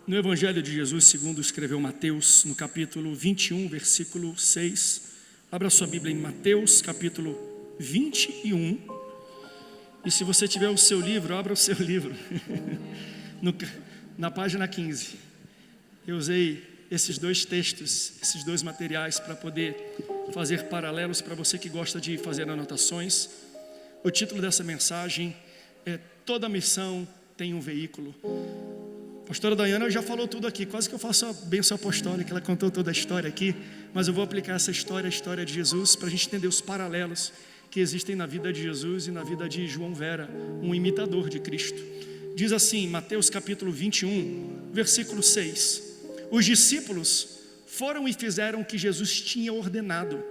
No Evangelho de Jesus, segundo escreveu Mateus, no capítulo 21, versículo 6. Abra sua Bíblia em Mateus, capítulo 21. E se você tiver o seu livro, abra o seu livro. Na página 15. Eu usei esses dois textos, esses dois materiais para poder fazer paralelos para você que gosta de fazer anotações. O título dessa mensagem é Toda Missão tem um Veículo. A pastora Dayana já falou tudo aqui, quase que eu faço a bênção apostólica, ela contou toda a história aqui, mas eu vou aplicar essa história, a história de Jesus, para a gente entender os paralelos que existem na vida de Jesus e na vida de João Vera, um imitador de Cristo. Diz assim, Mateus capítulo 21, versículo 6: os discípulos foram e fizeram o que Jesus tinha ordenado.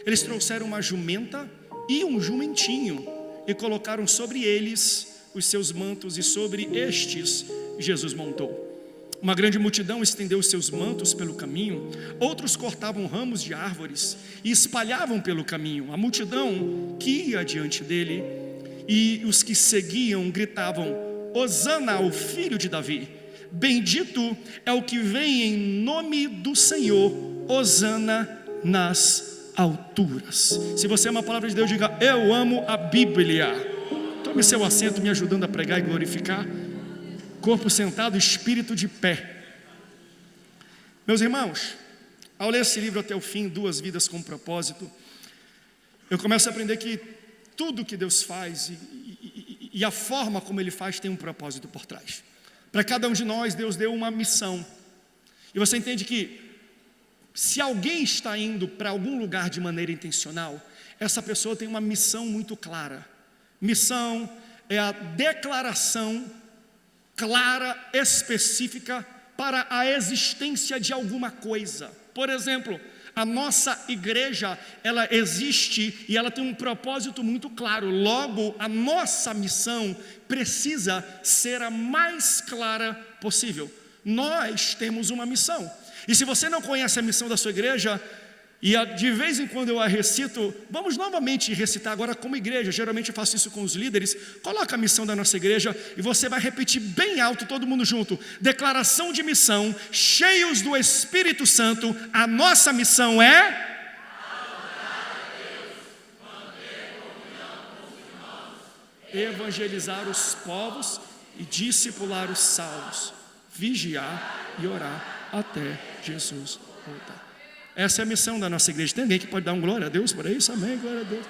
Eles trouxeram uma jumenta e um jumentinho e colocaram sobre eles os seus mantos, e sobre estes Jesus montou. Uma grande multidão estendeu os seus mantos pelo caminho, outros cortavam ramos de árvores e espalhavam pelo caminho. A multidão que ia diante dele e os que seguiam gritavam: Hosana ao filho de Davi, bendito é o que vem em nome do Senhor, Hosana nas alturas. Se você ama a palavra de Deus, diga: eu amo a Bíblia. Tome seu assento, me ajudando a pregar e glorificar. Corpo sentado, espírito de pé. Meus irmãos, ao ler esse livro até o fim, Duas Vidas com Propósito, eu começo a aprender que tudo que Deus faz e a forma como Ele faz tem um propósito por trás. Para cada um de nós, Deus deu uma missão. E você entende que se alguém está indo para algum lugar de maneira intencional, essa pessoa tem uma missão muito clara. Missão é a declaração clara, específica para a existência de alguma coisa. Por exemplo, a nossa igreja, ela existe e ela tem um propósito muito claro. Logo, a nossa missão precisa ser a mais clara possível. Nós temos uma missão. E se você não conhece a missão da sua igreja, e de vez em quando eu a recito, vamos novamente recitar agora como igreja. Geralmente eu faço isso com os líderes. Coloca a missão da nossa igreja e você vai repetir bem alto, todo mundo junto. Declaração de missão, cheios do Espírito Santo. A nossa missão é evangelizar os povos e discipular os salvos, vigiar e orar até Jesus voltar. Essa é a missão da nossa igreja. Tem alguém que pode dar um glória a Deus por isso? Amém, glória a Deus.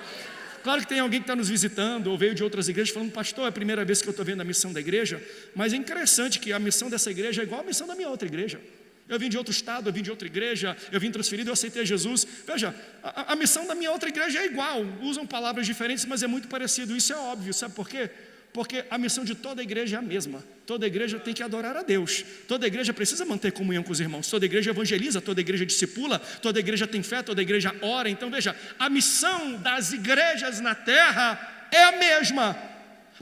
Claro que tem alguém que está nos visitando ou veio de outras igrejas falando: pastor, é a primeira vez que eu estou vendo a missão da igreja. Mas é interessante que a missão dessa igreja é igual à missão da minha outra igreja. Eu vim de outro estado, eu vim de outra igreja, eu vim transferido, eu aceitei Jesus. Veja, a missão da minha outra igreja é igual. Usam palavras diferentes, mas é muito parecido. Isso é óbvio, sabe por quê? Porque a missão de toda a igreja é a mesma. Toda a igreja tem que adorar a Deus. Toda a igreja precisa manter comunhão com os irmãos. Toda a igreja evangeliza, toda a igreja discipula, toda a igreja tem fé, toda a igreja ora. Então veja, a missão das igrejas na terra é a mesma.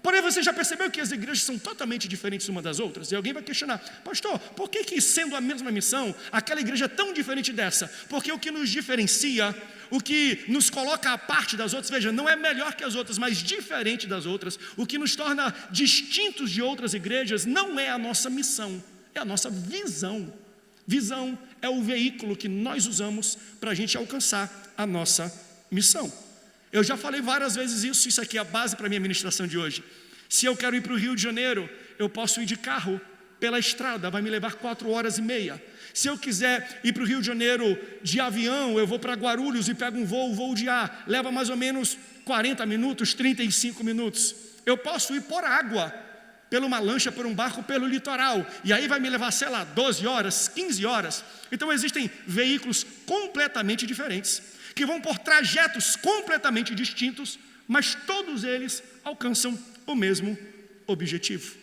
Porém, você já percebeu que as igrejas são totalmente diferentes umas das outras? E alguém vai questionar: pastor, por que sendo a mesma missão, aquela igreja é tão diferente dessa? Porque o que nos diferencia, o que nos coloca à parte das outras, veja, não é melhor que as outras, mas diferente das outras. O que nos torna distintos de outras igrejas não é a nossa missão, é a nossa visão. Visão é o veículo que nós usamos para a gente alcançar a nossa missão. Eu já falei várias vezes isso aqui é a base para a minha ministração de hoje. Se eu quero ir para o Rio de Janeiro, eu posso ir de carro pela estrada, vai me levar 4h30. Se eu quiser ir para o Rio de Janeiro de avião, eu vou para Guarulhos e pego um voo de ar, leva mais ou menos 40 minutos, 35 minutos. Eu posso ir por água, pela uma lancha, por um barco, pelo litoral, e aí vai me levar, sei lá, 12 horas, 15 horas. Então existem veículos completamente diferentes, que vão por trajetos completamente distintos, mas todos eles alcançam o mesmo objetivo.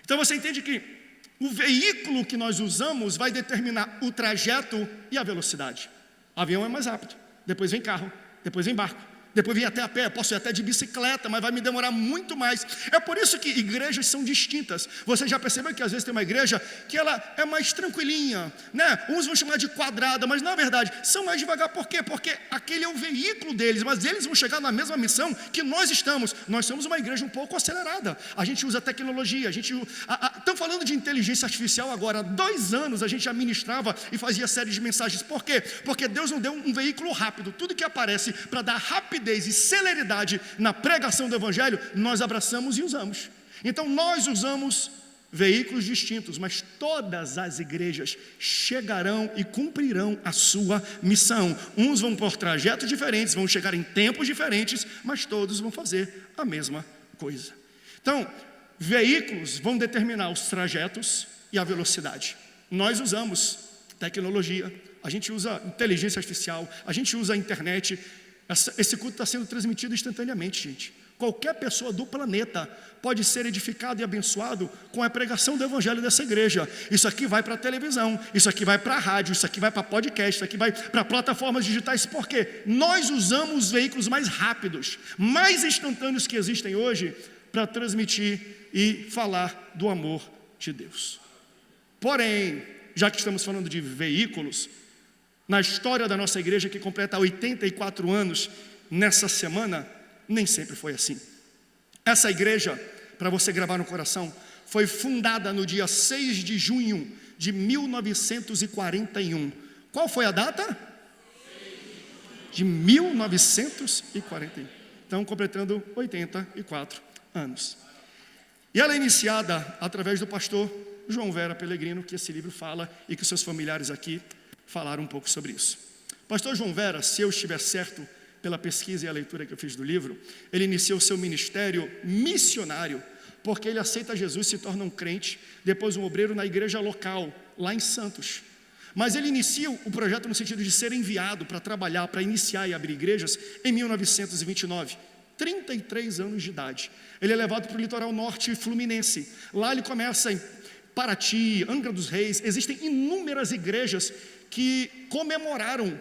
Então você entende que o veículo que nós usamos vai determinar o trajeto e a velocidade. O avião é mais rápido, depois vem carro, depois vem barco, Depois vim até a pé, posso ir até de bicicleta, mas vai me demorar muito mais. É por isso que igrejas são distintas. Você já percebeu que às vezes tem uma igreja que ela é mais tranquilinha, né? Uns vão chamar de quadrada, mas na verdade são mais devagar. Por quê? Porque aquele é o veículo deles, mas eles vão chegar na mesma missão que nós estamos. Nós somos uma igreja um pouco acelerada. A gente usa tecnologia, estão falando de inteligência artificial agora. Há 2 anos a gente já ministrava e fazia série de mensagens. Por quê? Porque Deus não deu um veículo rápido. Tudo que aparece para dar rapidez e celeridade na pregação do Evangelho, nós abraçamos e usamos. Então nós usamos veículos distintos, mas todas as igrejas chegarão e cumprirão a sua missão. Uns vão por trajetos diferentes, vão chegar em tempos diferentes, mas todos vão fazer a mesma coisa. Então, veículos vão determinar os trajetos e a velocidade. Nós usamos tecnologia, a gente usa inteligência artificial, a gente usa a internet. Esse culto está sendo transmitido instantaneamente, gente. Qualquer pessoa do planeta pode ser edificado e abençoado com a pregação do Evangelho dessa igreja. Isso aqui vai para a televisão, isso aqui vai para a rádio, isso aqui vai para podcast, isso aqui vai para plataformas digitais. Por quê? Nós usamos os veículos mais rápidos, mais instantâneos que existem hoje para transmitir e falar do amor de Deus. Porém, já que estamos falando de veículos, na história da nossa igreja, que completa 84 anos nessa semana, nem sempre foi assim. Essa igreja, para você gravar no coração, foi fundada no dia 6 de junho de 1941. Qual foi a data? De 1941. Então, completando 84 anos. E ela é iniciada através do pastor João Vera Pelegrino, que esse livro fala e que seus familiares aqui falaram um pouco sobre isso. Pastor João Vera, se eu estiver certo pela pesquisa e a leitura que eu fiz do livro, ele iniciou o seu ministério missionário, porque ele aceita Jesus, se torna um crente, depois um obreiro na igreja local, lá em Santos. Mas ele inicia o projeto no sentido de ser enviado para trabalhar, para iniciar e abrir igrejas em 1929. 33 anos de idade. Ele é levado para o litoral norte fluminense. Lá ele começa em Paraty, Angra dos Reis. Existem inúmeras igrejas que comemoraram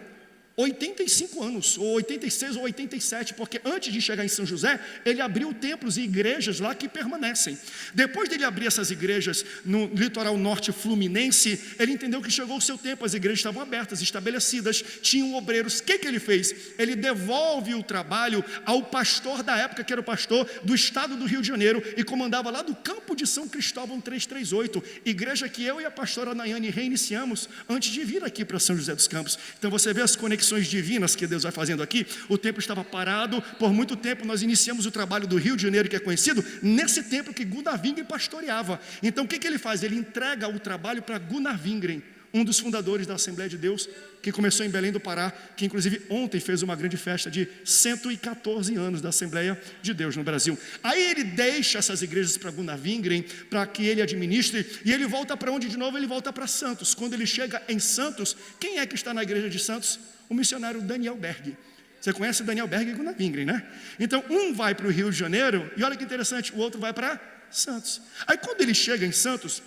85 anos, ou 86 ou 87, porque antes de chegar em São José, ele abriu templos e igrejas lá que permanecem. Depois dele abrir essas igrejas no litoral norte fluminense, ele entendeu que chegou o seu tempo, as igrejas estavam abertas, estabelecidas, tinham obreiros. O que ele fez? Ele devolve o trabalho ao pastor da época, que era o pastor do estado do Rio de Janeiro, e comandava lá do campo de São Cristóvão 338, igreja que eu e a pastora Nayane reiniciamos antes de vir aqui para São José dos Campos. Então você vê as conexões divinas que Deus vai fazendo aqui. O templo estava parado por muito tempo. Nós iniciamos o trabalho do Rio de Janeiro, que é conhecido nesse templo que Gunnar Wingren pastoreava. Então o que ele faz? Ele entrega o trabalho para Gunnar Wingren, um dos fundadores da Assembleia de Deus, que começou em Belém do Pará, que inclusive ontem fez uma grande festa de 114 anos da Assembleia de Deus no Brasil. Aí ele deixa essas igrejas para Gunnar Wingren, para que ele administre, e ele volta para onde de novo? Ele volta para Santos. Quando ele chega em Santos, quem é que está na igreja de Santos? O missionário Daniel Berg. Você conhece Daniel Berg e Gunnar Wingren, né? Então um vai para o Rio de Janeiro, e olha que interessante, o outro vai para Santos. Aí quando ele chega em Santos,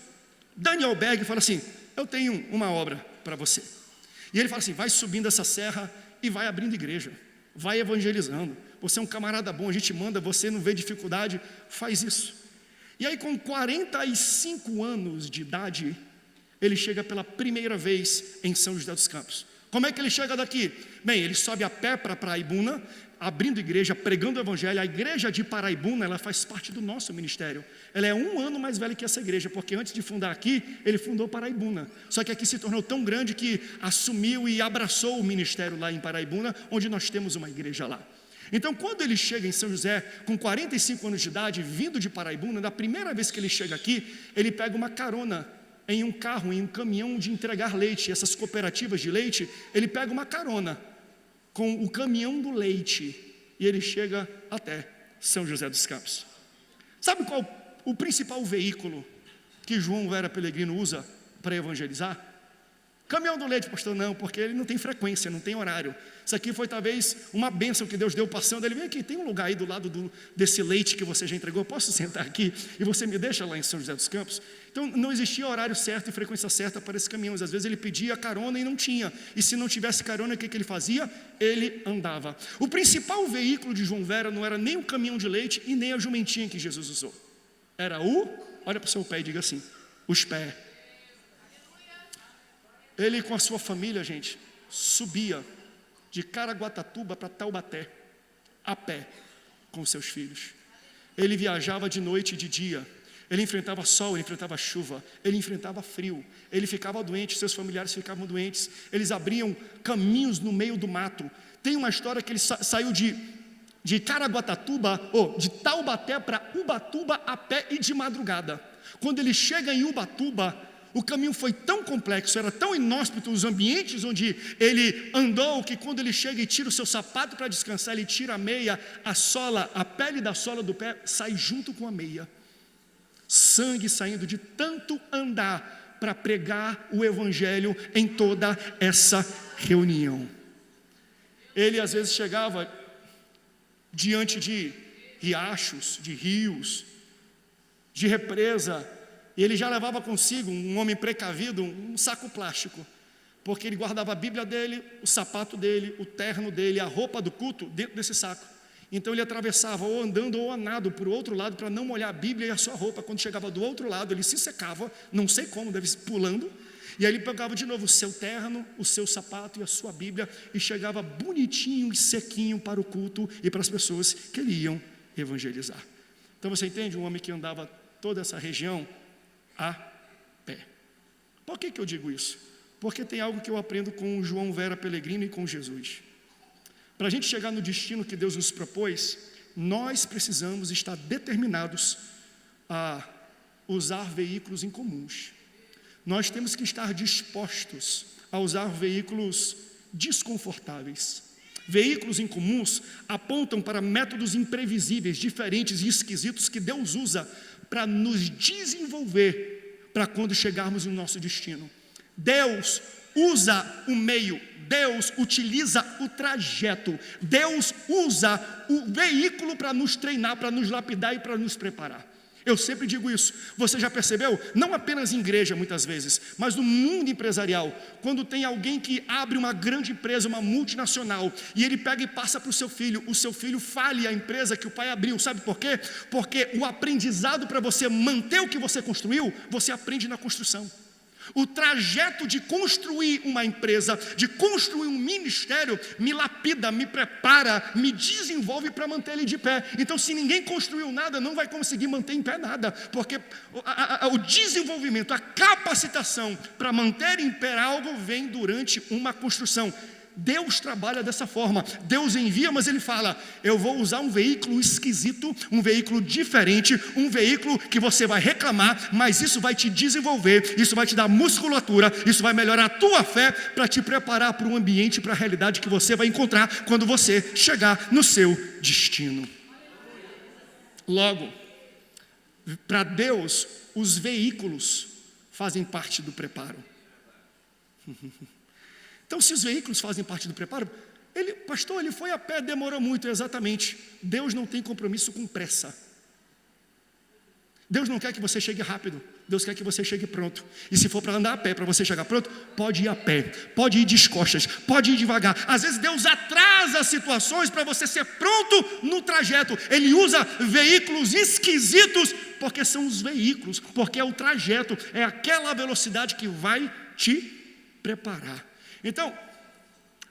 Daniel Berg fala assim: eu tenho uma obra para você. E ele fala assim: vai subindo essa serra e vai abrindo igreja, vai evangelizando. Você é um camarada bom, a gente manda, você não vê dificuldade, faz isso. E aí com 45 anos de idade, ele chega pela primeira vez em São José dos Campos. Como é que ele chega daqui? Bem, ele sobe a pé para Paraibuna, abrindo igreja, pregando o evangelho. A igreja de Paraibuna, ela faz parte do nosso ministério. Ela é 1 ano mais velha que essa igreja, porque antes de fundar aqui, ele fundou Paraibuna. Só que aqui se tornou tão grande que assumiu e abraçou o ministério lá em Paraibuna, onde nós temos uma igreja lá. Então, quando ele chega em São José, com 45 anos de idade, vindo de Paraibuna, da primeira vez que ele chega aqui, ele pega uma carona em um carro, em um caminhão de entregar leite. Essas cooperativas de leite, ele pega uma carona com o caminhão do leite e ele chega até São José dos Campos. Sabe qual o principal veículo que João Vera Pelegrino usa para evangelizar? Caminhão do leite, pastor, não, porque ele não tem frequência, não tem horário. Isso aqui foi talvez uma bênção que Deus deu passando. Ele vem aqui, tem um lugar aí do lado desse leite que você já entregou, posso sentar aqui e você me deixa lá em São José dos Campos? Então não existia horário certo e frequência certa para esses caminhões. Às vezes ele pedia carona e não tinha. E se não tivesse carona, o que ele fazia? Ele andava. O principal veículo de João Vera não era nem o caminhão de leite e nem a jumentinha que Jesus usou. Era olha para o seu pé e diga assim, os pés. Ele com a sua família, gente, subia de Caraguatatuba para Taubaté, a pé, com os seus filhos. Ele viajava de noite e de dia. Ele enfrentava sol, ele enfrentava chuva, ele enfrentava frio. Ele ficava doente, seus familiares ficavam doentes. Eles abriam caminhos no meio do mato. Tem uma história que ele saiu de Caraguatatuba, de Taubaté para Ubatuba a pé e de madrugada. Quando ele chega em Ubatuba, o caminho foi tão complexo, era tão inóspito os ambientes onde ele andou, que quando ele chega e tira o seu sapato para descansar, ele tira a meia, a sola, a pele da sola do pé sai junto com a meia. Sangue saindo de tanto andar para pregar o evangelho em toda essa reunião. Ele às vezes chegava diante de riachos, de rios, de represa, e ele já levava consigo, um homem precavido, um saco plástico, porque ele guardava a Bíblia dele, o sapato dele, o terno dele, a roupa do culto dentro desse saco. Então ele atravessava ou andando ou a nado para o outro lado para não molhar a Bíblia e a sua roupa. Quando chegava do outro lado, ele se secava, não sei como, deve ser pulando, e aí ele pegava de novo o seu terno, o seu sapato e a sua Bíblia e chegava bonitinho e sequinho para o culto e para as pessoas que ele iam evangelizar. Então você entende? Um homem que andava toda essa região a pé. Por que eu digo isso? Porque tem algo que eu aprendo com o João Vera Pellegrino e com Jesus. Para a gente chegar no destino que Deus nos propôs, nós precisamos estar determinados a usar veículos incomuns. Nós temos que estar dispostos a usar veículos desconfortáveis. Veículos incomuns apontam para métodos imprevisíveis, diferentes e esquisitos que Deus usa para nos desenvolver para quando chegarmos no nosso destino. Deus usa o meio, Deus utiliza o trajeto, Deus usa o veículo para nos treinar, para nos lapidar e para nos preparar. Eu sempre digo isso. Você já percebeu? Não apenas em igreja muitas vezes, mas no mundo empresarial, quando tem alguém que abre uma grande empresa, uma multinacional, e ele pega e passa para o seu filho fale a empresa que o pai abriu. Sabe por quê? Porque o aprendizado para você manter o que você construiu, você aprende na construção. O trajeto de construir uma empresa, de construir um ministério, me lapida, me prepara, me desenvolve para manter ele de pé. Então, se ninguém construiu nada, não vai conseguir manter em pé nada, porque o desenvolvimento, a capacitação para manter em pé algo vem durante uma construção. Deus trabalha dessa forma. Deus envia, mas Ele fala: eu vou usar um veículo esquisito, um veículo diferente, um veículo que você vai reclamar, mas isso vai te desenvolver, isso vai te dar musculatura, isso vai melhorar a tua fé para te preparar para o ambiente, para a realidade que você vai encontrar quando você chegar no seu destino. Logo, para Deus, os veículos fazem parte do preparo. Então, se os veículos fazem parte do preparo, pastor, ele foi a pé, demorou muito. Exatamente. Deus não tem compromisso com pressa. Deus não quer que você chegue rápido. Deus quer que você chegue pronto. E se for para andar a pé, para você chegar pronto, pode ir a pé, pode ir de costas, pode ir devagar. Às vezes Deus atrasa situações para você ser pronto no trajeto. Ele usa veículos esquisitos, porque são os veículos, porque é o trajeto, é aquela velocidade que vai te preparar. Então,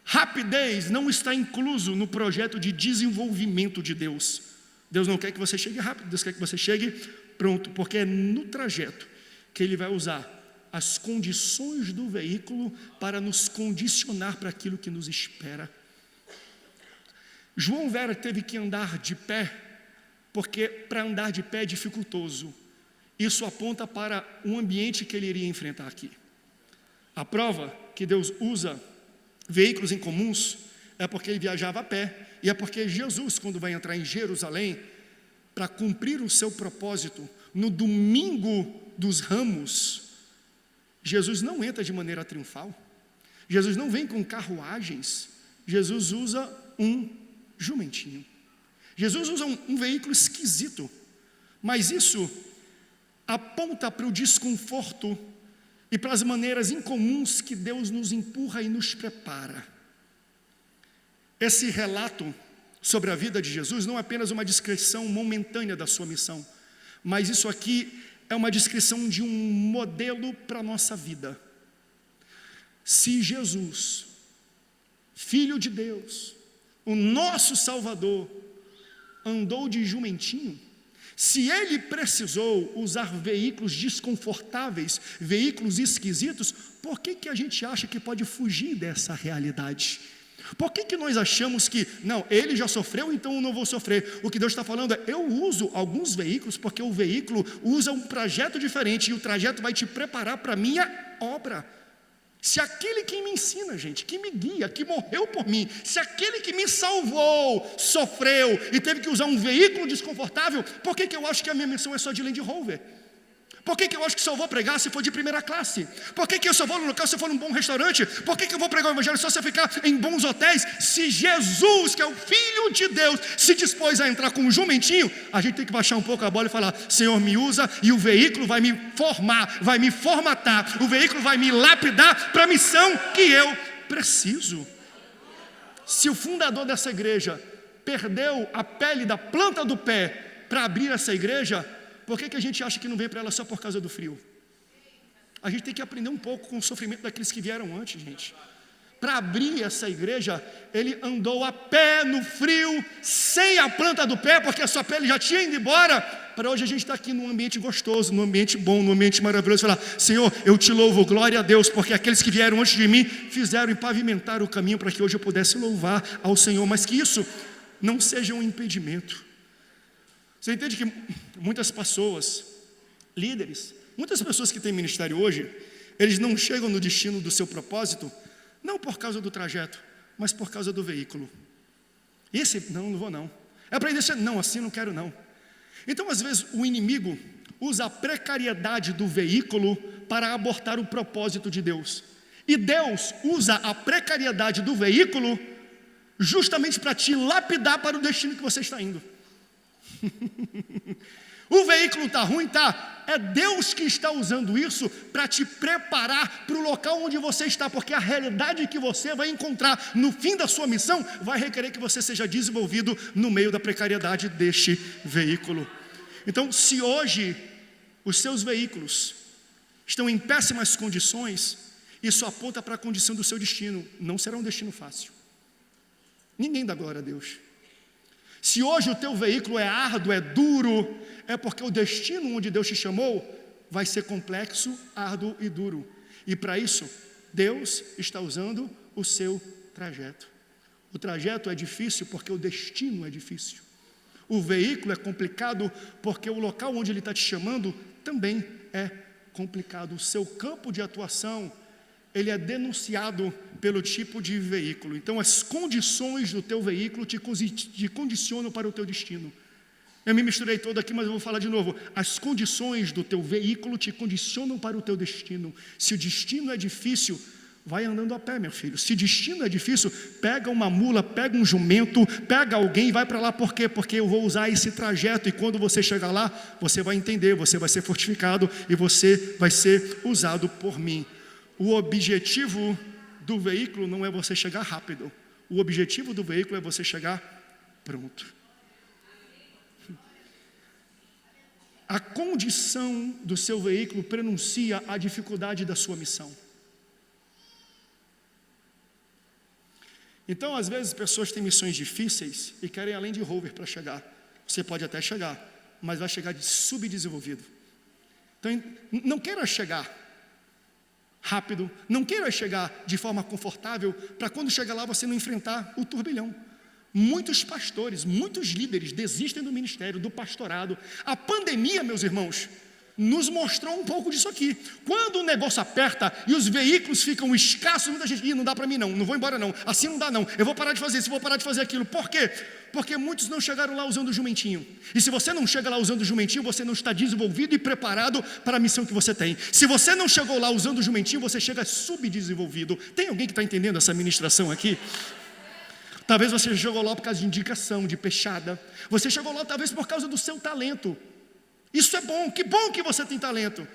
rapidez não está incluso no projeto de desenvolvimento de Deus. Deus não quer que você chegue rápido, Deus quer que você chegue pronto, porque é no trajeto que Ele vai usar as condições do veículo para nos condicionar para aquilo que nos espera. João Vera teve que andar de pé, porque para andar de pé é dificultoso. Isso aponta para um ambiente que ele iria enfrentar aqui. A prova que Deus usa veículos incomuns é porque ele viajava a pé, e é porque Jesus, quando vai entrar em Jerusalém para cumprir o seu propósito no domingo dos ramos, Jesus não entra de maneira triunfal, Jesus não vem com carruagens, Jesus usa um jumentinho. Jesus usa um veículo esquisito, mas isso aponta para o desconforto e para as maneiras incomuns que Deus nos empurra e nos prepara. Esse relato sobre a vida de Jesus não é apenas uma descrição momentânea da sua missão, mas isso aqui é uma descrição de um modelo para a nossa vida. Se Jesus, Filho de Deus, o nosso Salvador, andou de jumentinho, se ele precisou usar veículos desconfortáveis, veículos esquisitos, por que a gente acha que pode fugir dessa realidade? Por que nós achamos que, não, ele já sofreu, então eu não vou sofrer? O que Deus está falando é, eu uso alguns veículos, porque o veículo usa um trajeto diferente, e o trajeto vai te preparar para a minha obra. Se aquele que me ensina, gente, que me guia, que morreu por mim, se aquele que me salvou, sofreu e teve que usar um veículo desconfortável, por que eu acho que a minha missão é só de Land Rover? Por que eu acho que só vou pregar se for de primeira classe? Por que eu só vou no local se for num bom restaurante? Por que eu vou pregar o evangelho só se eu ficar em bons hotéis? Se Jesus, que é o Filho de Deus, se dispôs a entrar com um jumentinho, a gente tem que baixar um pouco a bola e falar, Senhor, me usa, e o veículo vai me formar, vai me formatar, o veículo vai me lapidar para a missão que eu preciso. Se o fundador dessa igreja perdeu a pele da planta do pé para abrir essa igreja, por que a gente acha que não vem para ela só por causa do frio? A gente tem que aprender um pouco com o sofrimento daqueles que vieram antes, gente. Para abrir essa igreja, ele andou a pé no frio, sem a planta do pé, porque a sua pele já tinha ido embora. Para hoje a gente está aqui num ambiente gostoso, num ambiente bom, num ambiente maravilhoso. Falar, Senhor, eu te louvo, glória a Deus, porque aqueles que vieram antes de mim fizeram e pavimentaram o caminho para que hoje eu pudesse louvar ao Senhor. Mas que isso não seja um impedimento. Você entende que muitas pessoas, líderes, muitas pessoas que têm ministério hoje, eles não chegam no destino do seu propósito, não por causa do trajeto, mas por causa do veículo. Esse, não vou não. É para ele dizer, não, assim não quero não. Então, às vezes, o inimigo usa a precariedade do veículo para abortar o propósito de Deus. E Deus usa a precariedade do veículo justamente para te lapidar para o destino que você está indo. O veículo está ruim, tá? É Deus que está usando isso para te preparar para o local onde você está, porque a realidade que você vai encontrar no fim da sua missão vai requerer que você seja desenvolvido no meio da precariedade deste veículo. Então, se hoje os seus veículos estão em péssimas condições, isso aponta para a condição do seu destino. Não será um destino fácil. Ninguém dá glória a Deus. Se hoje o teu veículo é árduo, é duro, é porque o destino onde Deus te chamou vai ser complexo, árduo e duro. E para isso, Deus está usando o seu trajeto. O trajeto é difícil porque o destino é difícil. O veículo é complicado porque o local onde Ele está te chamando também é complicado. O seu campo de atuação, ele é denunciado pelo tipo de veículo. Então as condições do teu veículo te condicionam para o teu destino. Eu me misturei todo aqui, mas eu vou falar de novo. As condições do teu veículo te condicionam para o teu destino. Se o destino é difícil, vai andando a pé, meu filho. Se o destino é difícil, pega uma mula, pega um jumento, pega alguém e vai para lá. Por quê? Porque eu vou usar esse trajeto, e quando você chegar lá, você vai entender, você vai ser fortificado e você vai ser usado por mim. O objetivo do veículo não é você chegar rápido. O objetivo do veículo é você chegar pronto. A condição do seu veículo prenuncia a dificuldade da sua missão. Então, às vezes, pessoas têm missões difíceis e querem além de Rover para chegar. Você pode até chegar, mas vai chegar de subdesenvolvido. Então, não queira chegar rápido, não queira chegar de forma confortável, para quando chegar lá você não enfrentar o turbilhão. Muitos pastores, muitos líderes desistem do ministério, do pastorado. A pandemia, meus irmãos, nos mostrou um pouco disso aqui. Quando o negócio aperta e os veículos ficam escassos, muita gente, não dá para mim não vou embora não, assim não dá não, eu vou parar de fazer isso, vou parar de fazer aquilo. Por quê? Porque muitos não chegaram lá usando o jumentinho. E se você não chega lá usando o jumentinho, você não está desenvolvido e preparado para a missão que você tem. Se você não chegou lá usando o jumentinho, você chega subdesenvolvido. Tem alguém que está entendendo essa ministração aqui? Talvez você chegou lá por causa de indicação, de peixada. Você chegou lá talvez por causa do seu talento. Isso é bom, que bom que você tem talento.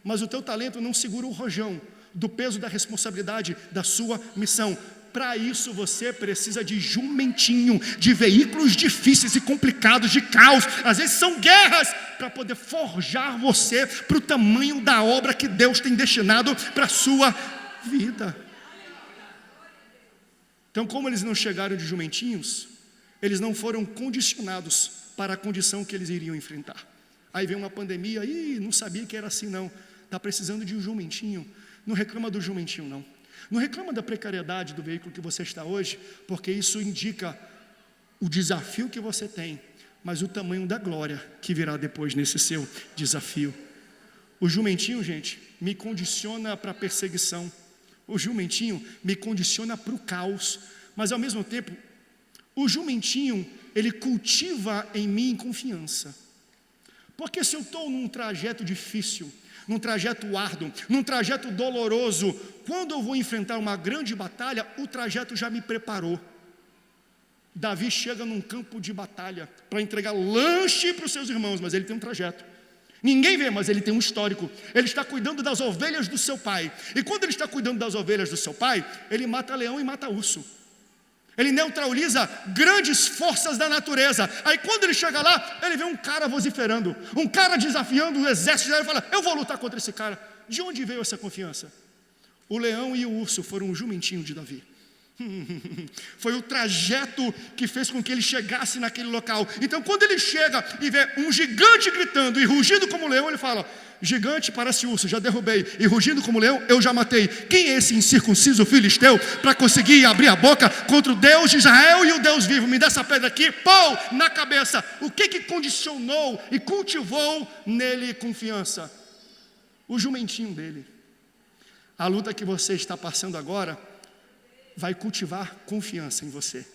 Mas o teu talento não segura o rojão do peso da responsabilidade da sua missão. Para isso você precisa de jumentinho, de veículos difíceis e complicados, de caos, às vezes são guerras, para poder forjar você para o tamanho da obra que Deus tem destinado para a sua vida. Então, como eles não chegaram de jumentinhos, eles não foram condicionados para a condição que eles iriam enfrentar. Aí vem uma pandemia, não sabia que era assim não, está precisando de um jumentinho. Não reclama do jumentinho não. Não reclama da precariedade do veículo que você está hoje, porque isso indica o desafio que você tem, mas o tamanho da glória que virá depois nesse seu desafio. O jumentinho, gente, me condiciona para a perseguição. O jumentinho me condiciona para o caos, mas ao mesmo tempo, o jumentinho, ele cultiva em mim confiança. Porque se eu estou num trajeto difícil, num trajeto árduo, num trajeto doloroso, quando eu vou enfrentar uma grande batalha, o trajeto já me preparou. Davi chega num campo de batalha para entregar lanche para os seus irmãos, mas ele tem um trajeto. Ninguém vê, mas ele tem um histórico. Ele está cuidando das ovelhas do seu pai. E quando ele está cuidando das ovelhas do seu pai, ele mata leão e mata urso. Ele neutraliza grandes forças da natureza. Aí quando ele chega lá, ele vê um cara vociferando, um cara desafiando o exército. Ele fala, eu vou lutar contra esse cara. De onde veio essa confiança? O leão e o urso foram o jumentinho de Davi. Foi o trajeto que fez com que ele chegasse naquele local. Então quando ele chega e vê um gigante gritando e rugindo como leão, ele fala, gigante parece urso, já derrubei, e rugindo como leão, eu já matei. Quem é esse incircunciso filisteu para conseguir abrir a boca contra o Deus de Israel e o Deus vivo? Me dá essa pedra aqui, pau, na cabeça. O que condicionou e cultivou nele confiança? O jumentinho dele. A luta que você está passando agora vai cultivar confiança em você,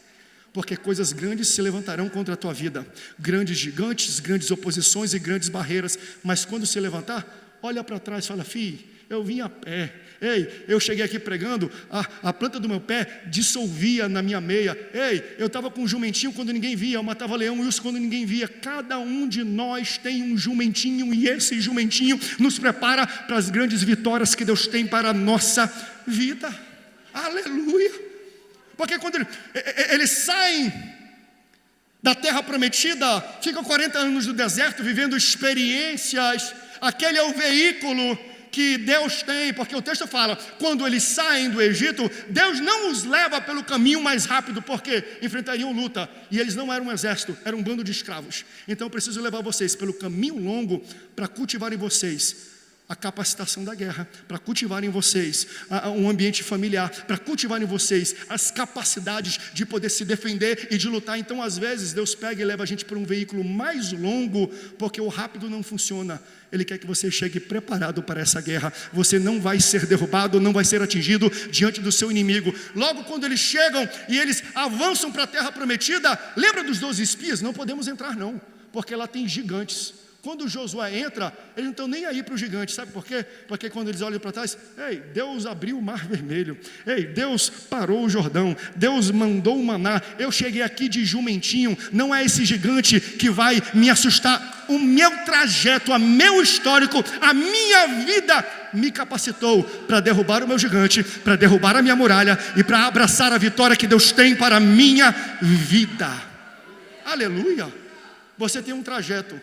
porque coisas grandes se levantarão contra a tua vida, grandes gigantes, grandes oposições e grandes barreiras, mas quando se levantar, olha para trás e fala, filho, eu vim a pé, ei, eu cheguei aqui pregando, a planta do meu pé dissolvia na minha meia, ei, eu estava com um jumentinho quando ninguém via, eu matava leão e urso quando ninguém via. Cada um de nós tem um jumentinho, e esse jumentinho nos prepara para as grandes vitórias que Deus tem para a nossa vida. Aleluia. Porque quando eles saem da terra prometida, ficam 40 anos no deserto vivendo experiências. Aquele é o veículo que Deus tem, porque o texto fala, quando eles saem do Egito, Deus não os leva pelo caminho mais rápido, porque enfrentariam luta, e eles não eram um exército, eram um bando de escravos. Então eu preciso levar vocês pelo caminho longo, para cultivar em vocês a capacitação da guerra, para cultivar em vocês um ambiente familiar, para cultivar em vocês as capacidades de poder se defender e de lutar. Então às vezes Deus pega e leva a gente para um veículo mais longo, porque o rápido não funciona. Ele quer que você chegue preparado para essa guerra. Você não vai ser derrubado, não vai ser atingido diante do seu inimigo. Logo quando eles chegam e eles avançam para a terra prometida, lembra dos 12 espias? Não podemos entrar não, porque lá tem gigantes. Quando Josué entra, eles não estão nem aí para os gigantes, sabe por quê? Porque quando eles olham para trás, ei, Deus abriu o mar vermelho, ei, Deus parou o Jordão, Deus mandou o maná, eu cheguei aqui de jumentinho, não é esse gigante que vai me assustar. O meu trajeto, o meu histórico, a minha vida me capacitou para derrubar o meu gigante, para derrubar a minha muralha e para abraçar a vitória que Deus tem para a minha vida. Aleluia! Você tem um trajeto.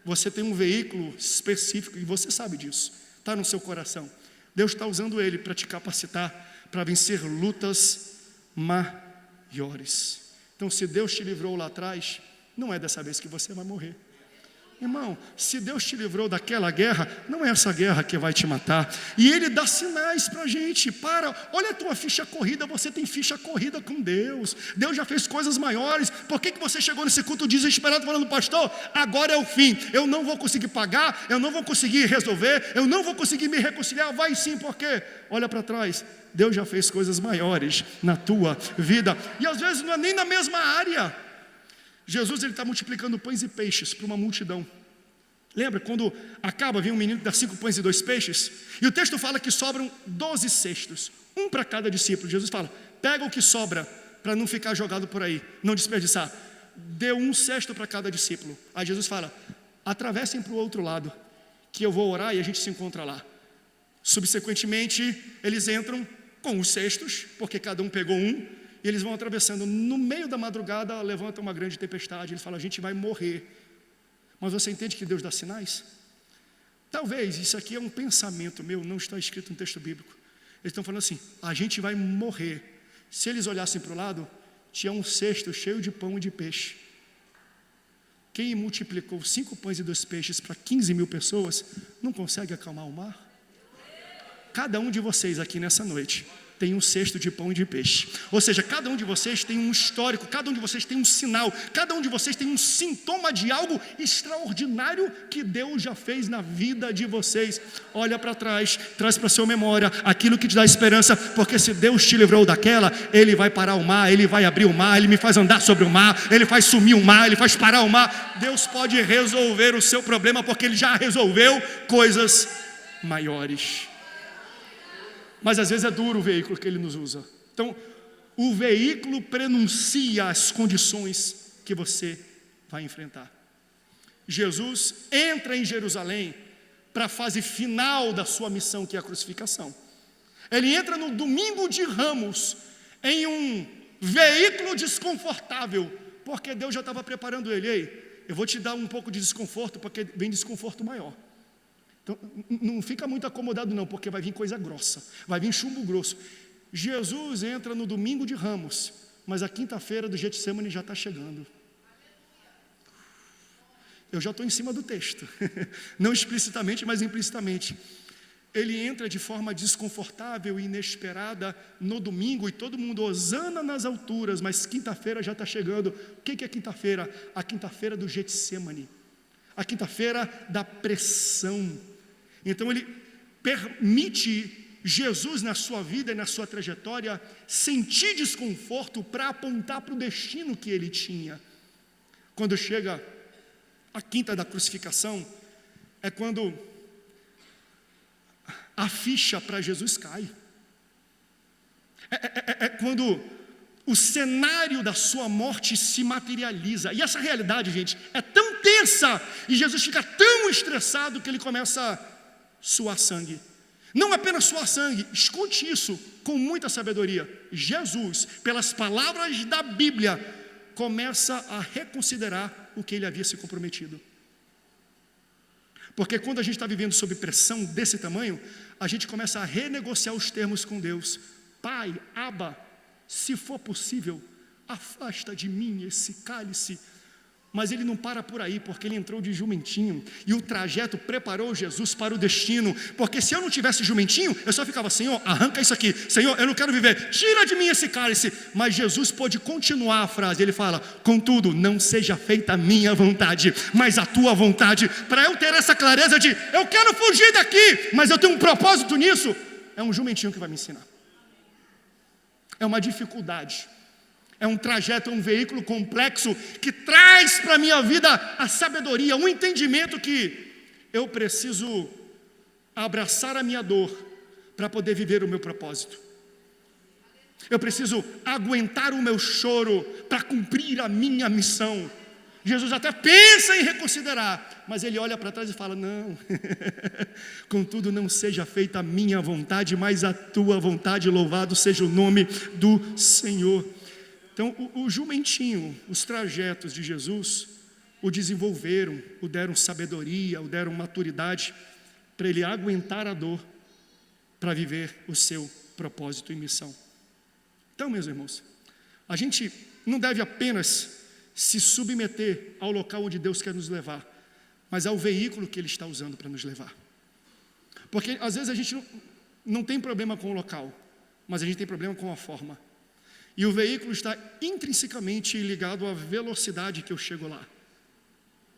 Você tem um veículo específico e você sabe disso, está no seu coração. Deus está usando ele para te capacitar, para vencer lutas maiores. Então se Deus te livrou lá atrás, não é dessa vez que você vai morrer. Irmão, se Deus te livrou daquela guerra, não é essa guerra que vai te matar. E Ele dá sinais para a gente. Olha a tua ficha corrida, você tem ficha corrida com Deus. Deus já fez coisas maiores. Por que você chegou nesse culto desesperado falando, pastor, agora é o fim, eu não vou conseguir pagar, eu não vou conseguir resolver, eu não vou conseguir me reconciliar? Vai sim, por quê? Olha para trás, Deus já fez coisas maiores na tua vida. E às vezes não é nem na mesma área. Jesus está multiplicando pães e peixes para uma multidão. Lembra quando vem um menino que dá 5 pães e 2 peixes? E o texto fala que sobram 12 cestos, um para cada discípulo. Jesus fala, pega o que sobra, para não ficar jogado por aí, não desperdiçar. Dê um cesto para cada discípulo. Aí Jesus fala, atravessem para o outro lado, que eu vou orar e a gente se encontra lá. Subsequentemente, eles entram com os cestos, porque cada um pegou um, e eles vão atravessando. No meio da madrugada, levanta uma grande tempestade, eles falam, a gente vai morrer. Mas você entende que Deus dá sinais? Talvez, isso aqui é um pensamento meu, não está escrito no texto bíblico. Eles estão falando assim, a gente vai morrer. Se eles olhassem para o lado, tinha um cesto cheio de pão e de peixe. Quem multiplicou 5 pães e 2 peixes para 15 mil pessoas, não consegue acalmar o mar? Cada um de vocês aqui nessa noite tem um cesto de pão e de peixe. Ou seja, cada um de vocês tem um histórico, cada um de vocês tem um sinal, cada um de vocês tem um sintoma de algo extraordinário que Deus já fez na vida de vocês. Olha para trás, traz para a sua memória aquilo que te dá esperança, porque se Deus te livrou daquela, Ele vai parar o mar, Ele vai abrir o mar, Ele me faz andar sobre o mar, Ele faz sumir o mar, Ele faz parar o mar. Deus pode resolver o seu problema, porque Ele já resolveu coisas maiores. Mas às vezes é duro o veículo que Ele nos usa. Então, o veículo prenuncia as condições que você vai enfrentar. Jesus entra em Jerusalém para a fase final da sua missão, que é a crucificação. Ele entra no domingo de Ramos, em um veículo desconfortável, porque Deus já estava preparando ele. Ei, eu vou te dar um pouco de desconforto, porque vem desconforto maior. Então, não fica muito acomodado não, porque vai vir coisa grossa, vai vir chumbo grosso. Jesus entra no domingo de Ramos, mas a quinta-feira do Getsemane já está chegando. Eu já estou em cima do texto, não explicitamente, mas implicitamente. Ele entra de forma desconfortável e inesperada no domingo, e todo mundo hosana nas alturas, mas quinta-feira já está chegando. O que é quinta-feira? A quinta-feira do Getsemane, a quinta-feira da pressão. Então ele permite Jesus na sua vida e na sua trajetória sentir desconforto para apontar para o destino que ele tinha. Quando chega a quinta da crucificação, é quando a ficha para Jesus cai. É quando o cenário da sua morte se materializa. E essa realidade, gente, é tão tensa, e Jesus fica tão estressado que ele começa a suar sangue. Não apenas suar sangue, escute isso com muita sabedoria. Jesus, pelas palavras da Bíblia, começa a reconsiderar o que ele havia se comprometido. Porque quando a gente está vivendo sob pressão desse tamanho, a gente começa a renegociar os termos com Deus. Pai, Abba, se for possível, afasta de mim esse cálice. Mas ele não para por aí, porque ele entrou de jumentinho, e o trajeto preparou Jesus para o destino. Porque se eu não tivesse jumentinho, eu só ficava, Senhor, arranca isso aqui, Senhor, eu não quero viver, tira de mim esse cálice. Mas Jesus pôde continuar a frase, ele fala, contudo, não seja feita a minha vontade, mas a tua vontade. Para eu ter essa clareza de, eu quero fugir daqui, mas eu tenho um propósito nisso, é um jumentinho que vai me ensinar. É uma dificuldade. É um trajeto, é um veículo complexo que traz para a minha vida a sabedoria, um entendimento que eu preciso abraçar a minha dor para poder viver o meu propósito. Eu preciso aguentar o meu choro para cumprir a minha missão. Jesus até pensa em reconsiderar, mas ele olha para trás e fala, não, contudo não seja feita a minha vontade, mas a tua vontade, louvado seja o nome do Senhor. Então, o jumentinho, os trajetos de Jesus, o desenvolveram, o deram sabedoria, o deram maturidade, para ele aguentar a dor, para viver o seu propósito e missão. Então, meus irmãos, a gente não deve apenas se submeter ao local onde Deus quer nos levar, mas ao veículo que Ele está usando para nos levar. Porque, às vezes, a gente não tem problema com o local, mas a gente tem problema com a forma. E o veículo está intrinsecamente ligado à velocidade que eu chego lá.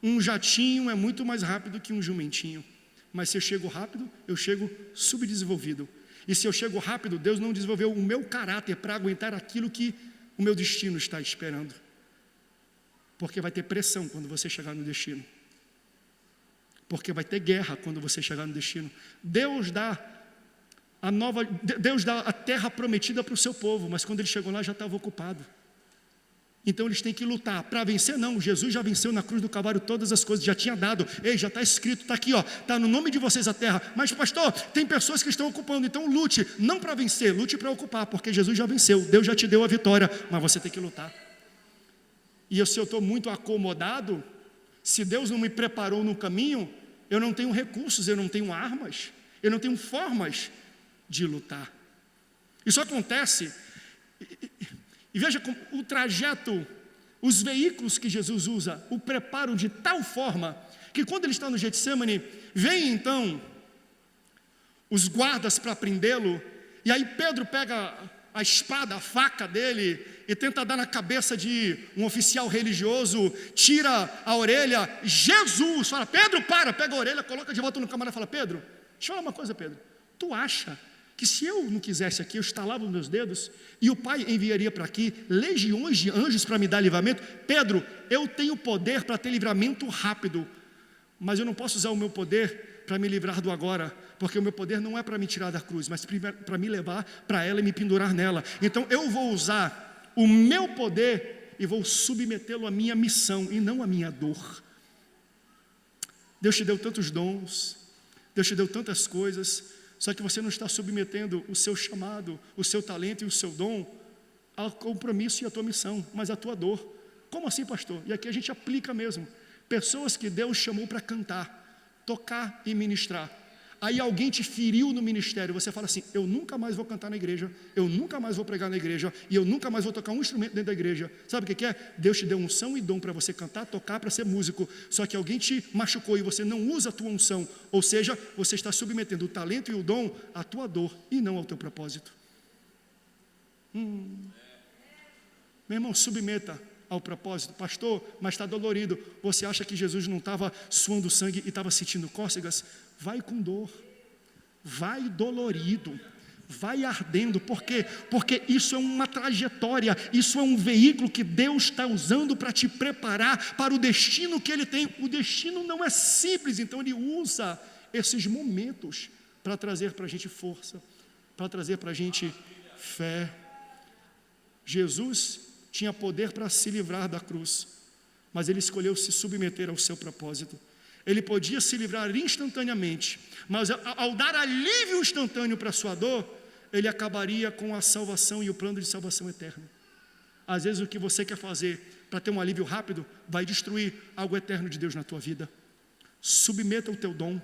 Um jatinho é muito mais rápido que um jumentinho. Mas se eu chego rápido, eu chego subdesenvolvido. E se eu chego rápido, Deus não desenvolveu o meu caráter para aguentar aquilo que o meu destino está esperando. Porque vai ter pressão quando você chegar no destino. Porque vai ter guerra quando você chegar no destino. Deus dá a terra prometida para o seu povo, mas quando ele chegou lá já estava ocupado. Então eles têm que lutar. Para vencer, não. Jesus já venceu na cruz do Calvário todas as coisas, já tinha dado. Ei, já está escrito, está aqui, está no nome de vocês a terra. Mas pastor, tem pessoas que estão ocupando. Então lute, não para vencer, lute para ocupar, porque Jesus já venceu, Deus já te deu a vitória, mas você tem que lutar. E se eu estou muito acomodado, se Deus não me preparou no caminho, eu não tenho recursos, eu não tenho armas, eu não tenho formas de lutar. Isso acontece. E veja como o trajeto, os veículos que Jesus usa, o preparam de tal forma, que quando ele está no Getsemane, vem então os guardas para prendê-lo, e aí Pedro pega a espada, a faca dele, e tenta dar na cabeça de um oficial religioso, tira a orelha, Jesus, fala, Pedro, pega a orelha, coloca de volta no camarada e fala, Pedro, deixa eu falar uma coisa, Pedro, tu acha que se eu não quisesse aqui, eu estalava os meus dedos, e o Pai enviaria para aqui legiões de anjos para me dar livramento? Pedro, eu tenho poder para ter livramento rápido, mas eu não posso usar o meu poder para me livrar do agora, porque o meu poder não é para me tirar da cruz, mas para me levar para ela e me pendurar nela. Então eu vou usar o meu poder e vou submetê-lo à minha missão e não à minha dor. Deus te deu tantos dons, Deus te deu tantas coisas, só que você não está submetendo o seu chamado, o seu talento e o seu dom ao compromisso e à tua missão, mas à tua dor. Como assim, pastor? E aqui a gente aplica mesmo. Pessoas que Deus chamou para cantar, tocar e ministrar. Aí alguém te feriu no ministério, você fala assim, eu nunca mais vou cantar na igreja, eu nunca mais vou pregar na igreja, e eu nunca mais vou tocar um instrumento dentro da igreja. Sabe o que é? Deus te deu unção e dom para você cantar, tocar, para ser músico, só que alguém te machucou e você não usa a tua unção, ou seja, você está submetendo o talento e o dom à tua dor e não ao teu propósito. Meu irmão, submeta ao propósito. Pastor, mas está dolorido. Você acha que Jesus não estava suando sangue e estava sentindo cócegas? Vai com dor, vai dolorido, vai ardendo. Por quê? Porque isso é uma trajetória, isso é um veículo que Deus está usando para te preparar para o destino que Ele tem. O destino não é simples, então Ele usa esses momentos para trazer para a gente força, para trazer para a gente fé. Jesus tinha poder para se livrar da cruz, mas Ele escolheu se submeter ao seu propósito. Ele podia se livrar instantaneamente, mas ao dar alívio instantâneo para a sua dor, Ele acabaria com a salvação e o plano de salvação eterno. Às vezes o que você quer fazer para ter um alívio rápido, vai destruir algo eterno de Deus na tua vida. Submeta o teu dom,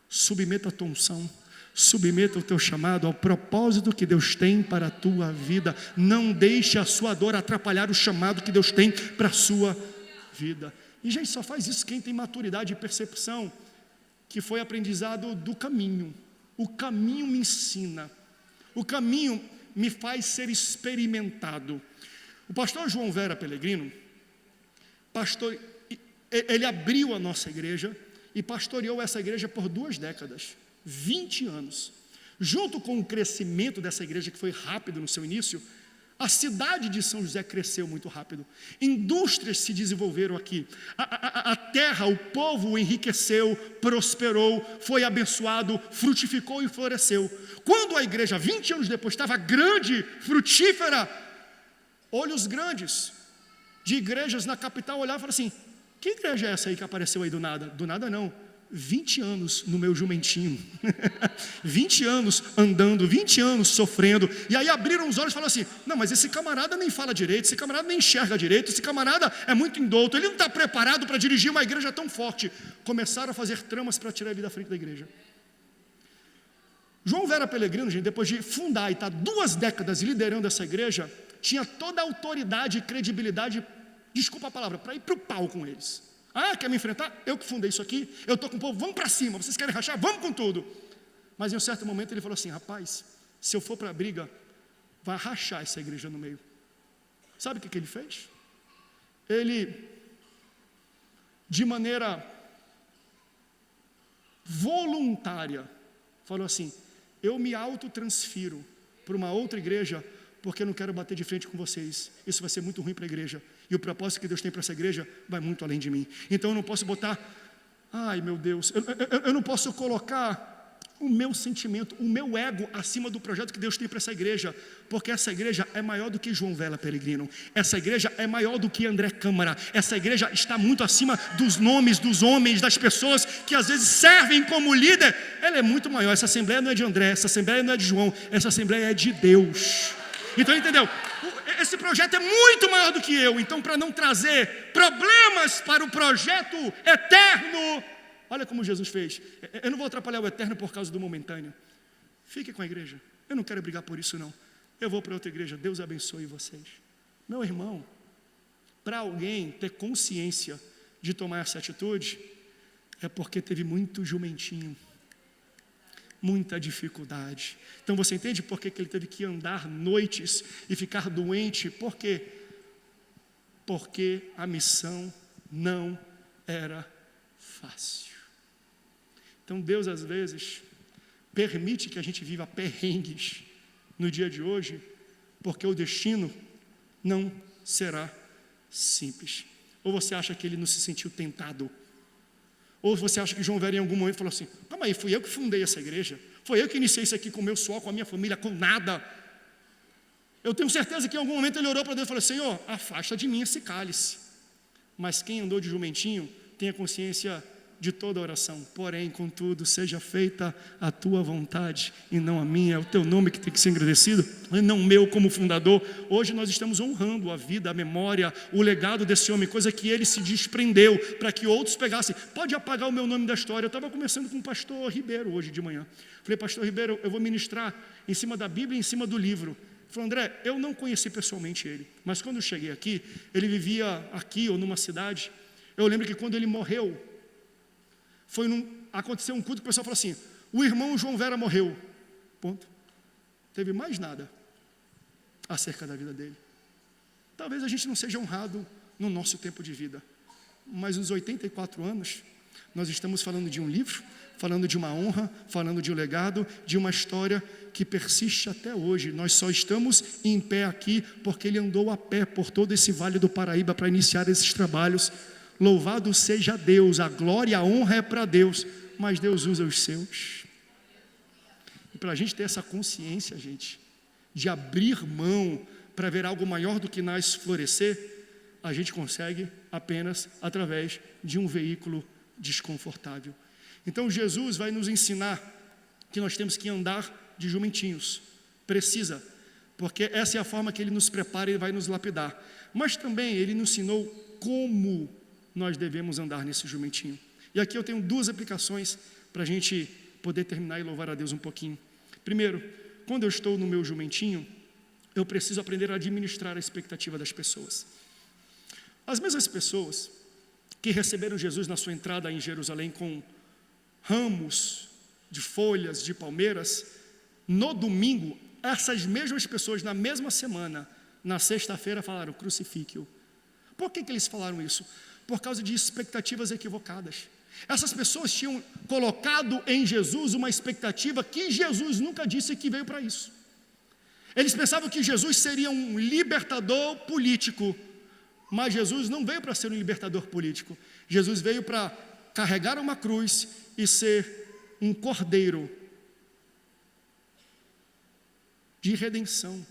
submeta a tua unção, submeta o teu chamado ao propósito que Deus tem para a tua vida. Não deixe a sua dor atrapalhar o chamado que Deus tem para a sua vida. E gente, só faz isso quem tem maturidade e percepção, que foi aprendizado do caminho. O caminho me ensina, o caminho me faz ser experimentado. O pastor João Vera Pelegrino, ele abriu a nossa igreja e pastoreou essa igreja por 2 décadas, 20 anos. Junto com o crescimento dessa igreja, que foi rápido no seu início, a cidade de São José cresceu muito rápido, indústrias se desenvolveram aqui, a terra, o povo enriqueceu, prosperou, foi abençoado, frutificou e floresceu. Quando a igreja, 20 anos depois, estava grande, frutífera, olhos grandes de igrejas na capital olhavam e falavam assim, que igreja é essa aí que apareceu aí do nada? Do nada não. 20 anos no meu jumentinho, 20 anos andando, 20 anos sofrendo, e aí abriram os olhos e falaram assim, não, mas esse camarada nem fala direito, esse camarada nem enxerga direito, esse camarada é muito indouto, ele não está preparado para dirigir uma igreja tão forte. Começaram a fazer tramas para tirar ele da frente da igreja. João Vera Pelegrino, gente, depois de fundar e estar 2 décadas liderando essa igreja, tinha toda a autoridade e credibilidade, desculpa a palavra, para ir para o pau com eles. Ah, quer me enfrentar? Eu que fundei isso aqui, eu estou com o povo, vamos para cima, vocês querem rachar? Vamos com tudo. Mas em um certo momento ele falou assim, rapaz, se eu for para a briga, vai rachar essa igreja no meio. Sabe o que ele fez? Ele, de maneira voluntária, falou assim, eu me autotransfiro para uma outra igreja, porque eu não quero bater de frente com vocês, isso vai ser muito ruim para a igreja, e o propósito que Deus tem para essa igreja vai muito além de mim, então eu não posso botar, ai meu Deus, eu não posso colocar o meu sentimento, o meu ego acima do projeto que Deus tem para essa igreja, porque essa igreja é maior do que João Vela Peregrino, essa igreja é maior do que André Câmara, essa igreja está muito acima dos nomes, dos homens, das pessoas que às vezes servem como líder. Ela é muito maior. Essa assembleia não é de André, essa assembleia não é de João, essa assembleia é de Deus. Então, entendeu? Esse projeto é muito maior do que eu. Então, para não trazer problemas para o projeto eterno, olha como Jesus fez. Eu não vou atrapalhar o eterno por causa do momentâneo. Fique com a igreja. Eu não quero brigar por isso, não. Eu vou para outra igreja. Deus abençoe vocês. Meu irmão, para alguém ter consciência de tomar essa atitude, é porque teve muito jumentinho, muita dificuldade. Então você entende por que ele teve que andar noites e ficar doente? Por quê? Porque a missão não era fácil. Então Deus às vezes permite que a gente viva perrengues no dia de hoje, porque o destino não será simples. Ou você acha que ele não se sentiu tentado? Ou você acha que João Vera em algum momento falou assim: calma aí, fui eu que fundei essa igreja, foi eu que iniciei isso aqui com o meu suor, com a minha família, com nada. Eu tenho certeza que em algum momento ele orou para Deus e falou: Senhor, afasta de mim esse cálice. Mas quem andou de jumentinho tem a consciência de toda oração. Porém, contudo, seja feita a tua vontade e não a minha. É o teu nome que tem que ser engrandecido, e não o meu como fundador. Hoje nós estamos honrando a vida, a memória, o legado desse homem, coisa que ele se desprendeu para que outros pegassem. Pode apagar o meu nome da história. Eu estava conversando com o pastor Ribeiro hoje de manhã. Falei: pastor Ribeiro, eu vou ministrar em cima da Bíblia e em cima do livro. Ele falou: André, eu não conheci pessoalmente ele, mas quando eu cheguei aqui, ele vivia aqui ou numa cidade. Eu lembro que quando ele morreu, aconteceu um culto que o pessoal falou assim: o irmão João Vera morreu. Ponto. Não teve mais nada acerca da vida dele. Talvez a gente não seja honrado no nosso tempo de vida, mas nos 84 anos, nós estamos falando de um livro, falando de uma honra, falando de um legado, de uma história que persiste até hoje. Nós só estamos em pé aqui porque ele andou a pé por todo esse Vale do Paraíba para iniciar esses trabalhos. Louvado seja Deus, a glória e a honra é para Deus, mas Deus usa os seus. E para a gente ter essa consciência, gente, de abrir mão para ver algo maior do que nós florescer, a gente consegue apenas através de um veículo desconfortável. Então Jesus vai nos ensinar que nós temos que andar de jumentinhos. Precisa, porque essa é a forma que ele nos prepara e vai nos lapidar. Mas também ele nos ensinou como nós devemos andar nesse jumentinho. E aqui eu tenho duas aplicações para a gente poder terminar e louvar a Deus um pouquinho. Primeiro, quando eu estou no meu jumentinho, eu preciso aprender a administrar a expectativa das pessoas. As mesmas pessoas que receberam Jesus na sua entrada em Jerusalém com ramos de folhas, de palmeiras, no domingo, essas mesmas pessoas, na mesma semana, na sexta-feira, falaram: crucifique-o. Por que eles falaram isso? Por causa de expectativas equivocadas. Essas pessoas tinham colocado em Jesus uma expectativa que Jesus nunca disse que veio para isso. Eles pensavam que Jesus seria um libertador político, mas Jesus não veio para ser um libertador político. Jesus veio para carregar uma cruz e ser um cordeiro de redenção.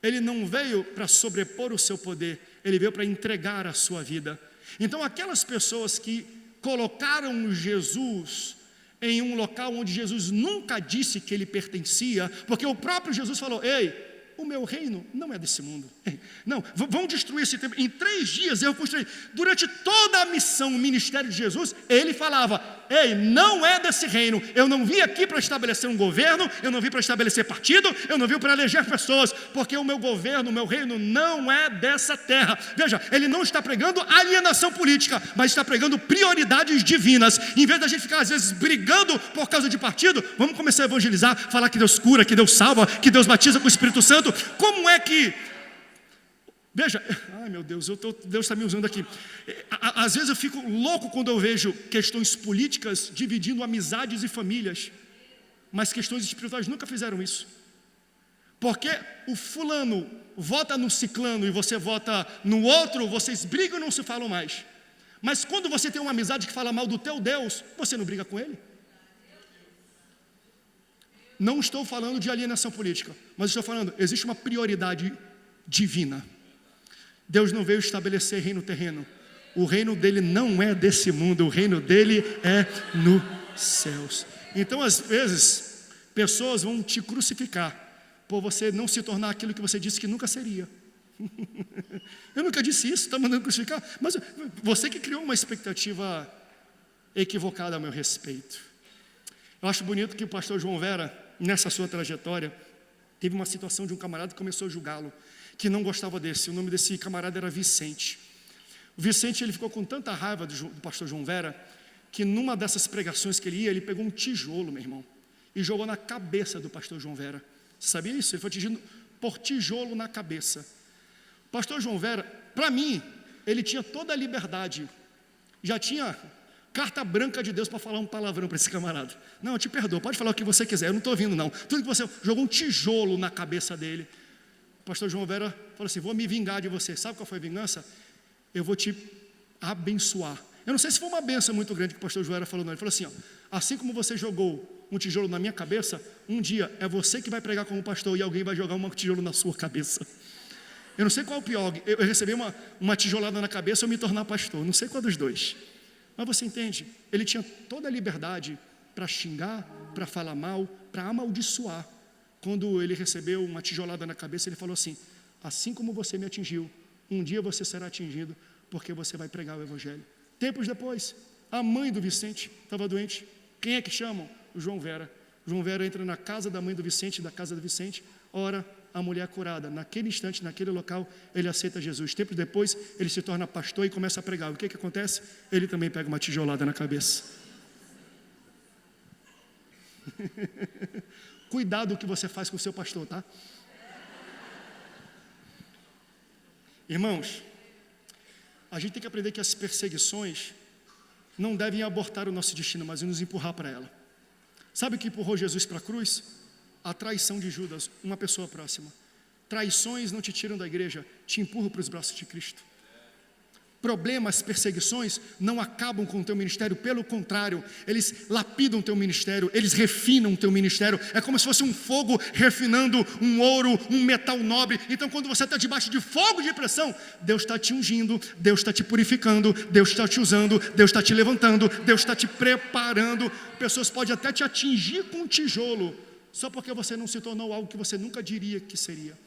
Ele não veio para sobrepor o seu poder, ele veio para entregar a sua vida. Então aquelas pessoas que colocaram Jesus em um local onde Jesus nunca disse que ele pertencia, porque o próprio Jesus falou: ei, o meu reino não é desse mundo. Não, vão destruir esse templo. Em 3 dias eu construí. Durante toda a missão, o ministério de Jesus, ele falava: ei, não é desse reino. Eu não vim aqui para estabelecer um governo, eu não vim para estabelecer partido, eu não vim para eleger pessoas, porque o meu governo, o meu reino não é dessa terra. Veja, ele não está pregando alienação política, mas está pregando prioridades divinas. Em vez da gente ficar às vezes brigando por causa de partido, vamos começar a evangelizar, falar que Deus cura, que Deus salva, que Deus batiza com o Espírito Santo. Como é que... Veja, ai meu Deus, Deus está me usando aqui. Às vezes eu fico louco quando eu vejo questões políticas dividindo amizades e famílias, mas questões espirituais nunca fizeram isso. Porque o fulano vota no ciclano e você vota no outro, vocês brigam e não se falam mais. Mas quando você tem uma amizade que fala mal do teu Deus, você não briga com ele. não estou falando de alienação política, mas estou falando, existe uma prioridade divina. Deus não veio estabelecer reino terreno. O reino dele não é desse mundo, o reino dele é nos céus. Então, às vezes, pessoas vão te crucificar por você não se tornar aquilo que você disse que nunca seria. Eu nunca disse isso, está mandando crucificar, mas você que criou uma expectativa equivocada a meu respeito. Eu acho bonito que o pastor João Vera, nessa sua trajetória, teve uma situação de um camarada que começou a julgá-lo, que não gostava desse. O nome desse camarada era Vicente. O Vicente, ele ficou com tanta raiva do pastor João Vera, que numa dessas pregações que ele ia, ele pegou um tijolo, meu irmão, e jogou na cabeça do pastor João Vera. Você sabia isso? Ele foi atingido por tijolo na cabeça. O pastor João Vera, para mim, ele tinha toda a liberdade, já tinha carta branca de Deus para falar um palavrão para esse camarada. Não, eu te perdoo, pode falar o que você quiser, eu não estou ouvindo não. Tudo que você jogou um tijolo na cabeça dele. O pastor João Vera falou assim: vou me vingar de você. Sabe qual foi a vingança? Eu vou te abençoar. Eu não sei se foi uma benção muito grande que o pastor João Vera falou, não. Ele falou assim: ó, assim como você jogou um tijolo na minha cabeça, um dia é você que vai pregar como pastor e alguém vai jogar um tijolo na sua cabeça. Eu não sei qual é o pior, eu receber uma tijolada na cabeça ou me tornar pastor, não sei qual dos dois. Mas você entende, ele tinha toda a liberdade para xingar, para falar mal, para amaldiçoar. Quando ele recebeu uma tijolada na cabeça, ele falou assim: assim como você me atingiu, um dia você será atingido, porque você vai pregar o evangelho. Tempos depois, a mãe do Vicente estava doente. Quem é que chamam? O João Vera. O João Vera entra na casa da mãe do Vicente, da casa do Vicente, ora, a mulher curada. Naquele instante, naquele local, ele aceita Jesus. Tempos depois, ele se torna pastor e começa a pregar. O que acontece? Ele também pega uma tijolada na cabeça. Cuidado o que você faz com o seu pastor, tá? Irmãos, a gente tem que aprender que as perseguições não devem abortar o nosso destino, mas nos empurrar para ela. Sabe o que empurrou Jesus para a cruz? A traição de Judas, uma pessoa próxima. Traições não te tiram da igreja, te empurram para os braços de Cristo. Problemas, perseguições não acabam com o teu ministério, pelo contrário, eles lapidam o teu ministério, eles refinam o teu ministério. É como se fosse um fogo refinando um ouro, um metal nobre. Então, quando você está debaixo de fogo de pressão, Deus está te ungindo, Deus está te purificando, Deus está te usando, Deus está te levantando, Deus está te preparando. Pessoas podem até te atingir com um tijolo, só porque você não se tornou algo que você nunca diria que seria.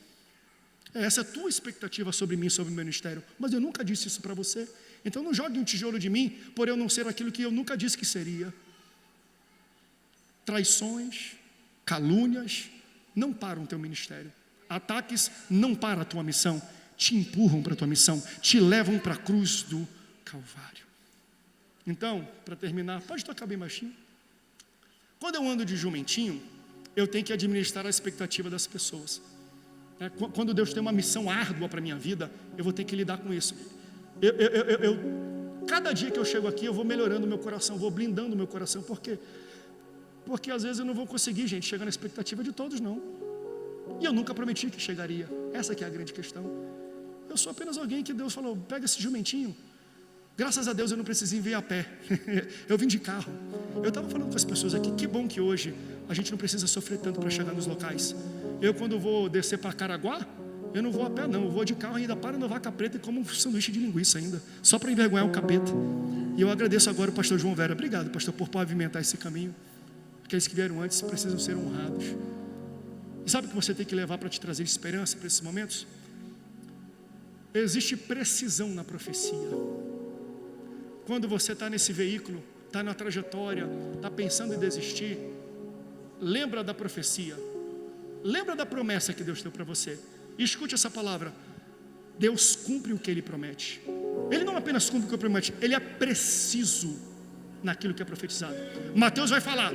Essa é a tua expectativa sobre mim, sobre o meu ministério, mas eu nunca disse isso para você. Então não jogue um tijolo de mim por eu não ser aquilo que eu nunca disse que seria. Traições, calúnias não param o teu ministério. Ataques não param a tua missão, te empurram para a tua missão, te levam para a cruz do Calvário. Então, para terminar, pode tocar bem baixinho. Quando eu ando de jumentinho, eu tenho que administrar a expectativa das pessoas. Quando Deus tem uma missão árdua para a minha vida, eu vou ter que lidar com isso. Cada dia que eu chego aqui, eu vou melhorando o meu coração, vou blindando o meu coração. Por quê? Porque às vezes eu não vou conseguir, gente, chegar na expectativa de todos, não. E eu nunca prometi que chegaria. Essa que é a grande questão. Eu sou apenas alguém que Deus falou: pega esse jumentinho. Graças a Deus eu não precisei vir a pé. Eu vim de carro. Eu estava falando com as pessoas aqui, que bom que hoje a gente não precisa sofrer tanto para chegar nos locais. Eu, quando vou descer para Caraguá, eu não vou a pé não, eu vou de carro, ainda para no Vaca Preta e como um sanduíche de linguiça ainda, só para envergonhar o capeta. E eu agradeço agora o pastor João Vera. Obrigado, pastor, por pavimentar esse caminho. Aqueles que vieram antes precisam ser honrados. E sabe o que você tem que levar para te trazer esperança para esses momentos? Existe precisão na profecia. Quando você está nesse veículo, está na trajetória, está pensando em desistir, lembra da profecia, lembra da promessa que Deus deu para você. E escute essa palavra: Deus cumpre o que Ele promete. Ele não apenas cumpre o que Ele promete, Ele é preciso naquilo que é profetizado. Mateus vai falar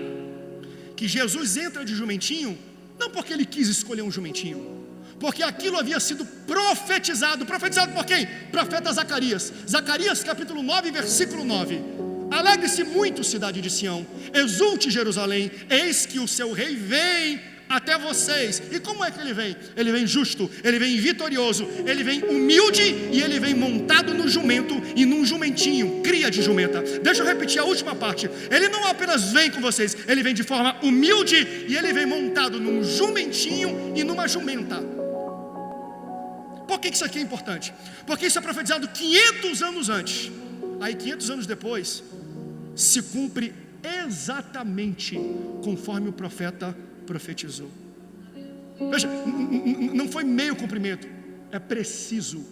que Jesus entra de jumentinho, não porque Ele quis escolher um jumentinho, porque aquilo havia sido profetizado. Profetizado por quem? Profeta Zacarias. Zacarias capítulo 9, versículo 9. Alegre-se muito, cidade de Sião, exulte Jerusalém, eis que o seu rei vem até vocês. E como é que ele vem? Ele vem justo, ele vem vitorioso, ele vem humilde e ele vem montado no jumento e num jumentinho, cria de jumenta. Deixa eu repetir a última parte. Ele não apenas vem com vocês, ele vem de forma humilde e ele vem montado num jumentinho e numa jumenta. Por que isso aqui é importante? Porque isso é profetizado 500 anos antes. Aí 500 anos depois se cumpre exatamente conforme o profeta profetizou. Veja, não foi meio cumprimento, é preciso.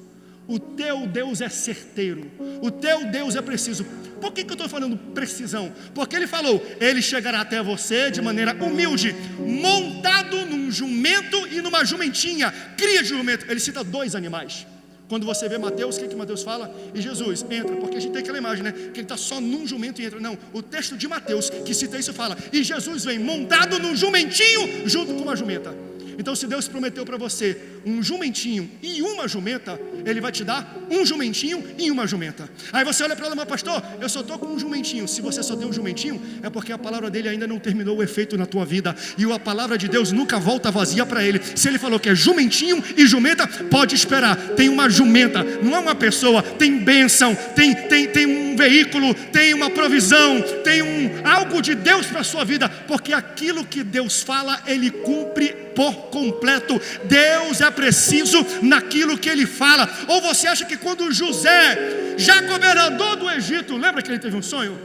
O teu Deus é certeiro, o teu Deus é preciso. Por que eu estou falando precisão? Porque ele falou, ele chegará até você de maneira humilde, montado num jumento e numa jumentinha, cria de jumento. Ele cita 2 animais. Quando você vê Mateus, o que Mateus fala? E Jesus entra, porque a gente tem aquela imagem, né? Que ele está só num jumento e entra. Não, o texto de Mateus que cita isso fala, e Jesus vem montado num jumentinho junto com uma jumenta. Então, se Deus prometeu para você um jumentinho e uma jumenta, Ele vai te dar um jumentinho e uma jumenta. Aí você olha para ela, mas pastor, eu só estou com um jumentinho. Se você só tem um jumentinho, é porque a palavra dele ainda não terminou o efeito na tua vida. E a palavra de Deus nunca volta vazia para Ele. Se Ele falou que é jumentinho e jumenta, pode esperar. Tem uma jumenta, não é uma pessoa. Tem bênção, tem um veículo, tem uma provisão, tem algo de Deus para a sua vida. Porque aquilo que Deus fala, Ele cumpre por completo. Deus é preciso naquilo que ele fala. Ou você acha que quando José, já governador do Egito, lembra que ele teve um sonho?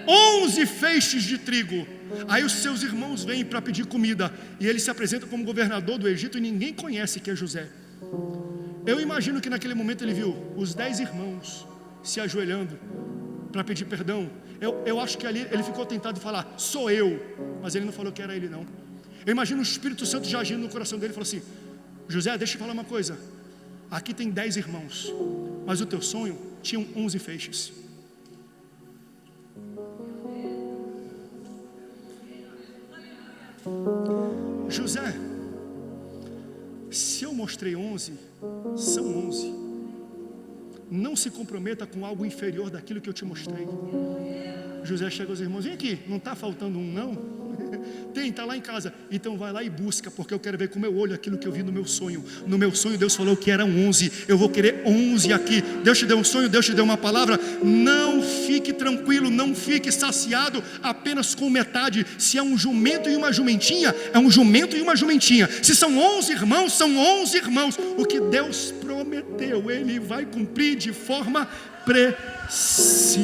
11 feixes de trigo. Aí os seus irmãos vêm para pedir comida e ele se apresenta como governador do Egito e ninguém conhece que é José. Eu imagino que naquele momento ele viu os 10 irmãos se ajoelhando para pedir perdão. Eu acho que ali ele ficou tentado de falar, sou eu, mas ele não falou que era ele não. Eu imagino o Espírito Santo já agindo no coração dele e falou assim, José, deixa eu falar uma coisa, aqui tem 10 irmãos, mas o teu sonho tinha 11 feixes. José, se eu mostrei 11, são 11. Não se comprometa com algo inferior daquilo que eu te mostrei. José chega aos irmãos, vem aqui, não está faltando um não? Tem, está lá em casa. Então vai lá e busca, porque eu quero ver com o meu olho aquilo que eu vi no meu sonho. No meu sonho Deus falou que eram 11. Eu vou querer 11 aqui. Deus te deu um sonho, Deus te deu uma palavra. Não fique tranquilo, não fique saciado apenas com metade. Se é um jumento e uma jumentinha, é um jumento e uma jumentinha. Se são 11 irmãos, são 11 irmãos. O que Deus prometeu, Ele vai cumprir de forma precisa.